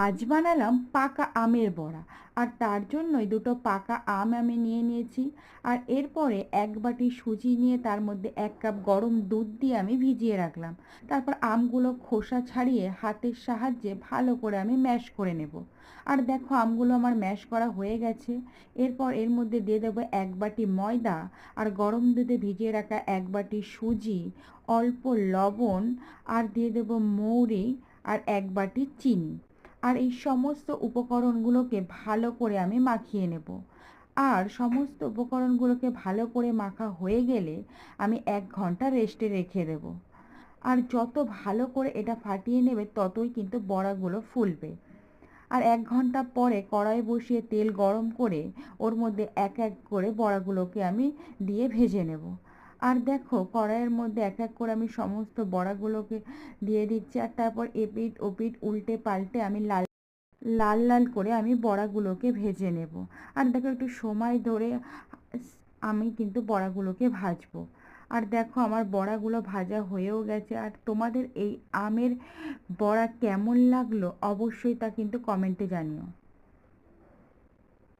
আজ বানালাম পাকা আমের বড়া। আর তার জন্যই দুটো পাকা আম আমি নিয়ে নিয়েছি। আর এরপরে এক বাটি সুজি নিয়ে তার মধ্যে 1 কাপ গরম দুধ দিয়ে আমি ভিজিয়ে রাখলাম। তারপর আমগুলো খোসা ছাড়িয়ে হাতের সাহায্যে ভালো করে আমি ম্যাশ করে নেব। আর দেখো আমগুলো আমার ম্যাশ করা হয়ে গেছে। এরপর এর মধ্যে দিয়ে দেবো 1 বাটি ময়দা আর গরম দুধে ভিজিয়ে রাখা 1 বাটি সুজি, অল্প লবণ আর দিয়ে দেবো মৌরি আর 1 বাটি চিনি। আর এই সমস্ত উপকরণগুলোকে ভালো করে আমি মাখিয়ে নেব। আর সমস্ত উপকরণগুলোকে ভালো করে মাখা হয়ে গেলে আমি 1 ঘন্টা রেস্টে রেখে দেব। আর যত ভালো করে এটা ফাটিয়ে নেবে ততই কিন্তু বড়াগুলো ফুলবে। আর 1 ঘন্টা পরে কড়াই বসিয়ে তেল গরম করে ওর মধ্যে এক এক করে বড়াগুলোকে আমি দিয়ে ভেজে নেব। আর দেখো কড়াইয়ের মধ্যে এক এক করে আমি সমস্ত বড়াগুলোকে দিয়ে দিচ্ছি। আর তারপর এপিঠ ওপিঠ উল্টে পাল্টে আমি লাল লাল লাল করে আমি বড়াগুলোকে ভেজে নেব। আর দেখো একটু সময় ধরে আমি কিন্তু বড়াগুলোকে ভাজবো। আর দেখো আমার বড়াগুলো ভাজা হয়েও গেছে। আর তোমাদের এই আমের বড়া কেমন লাগলো অবশ্যই তা কিন্তু কমেন্টে জানিও।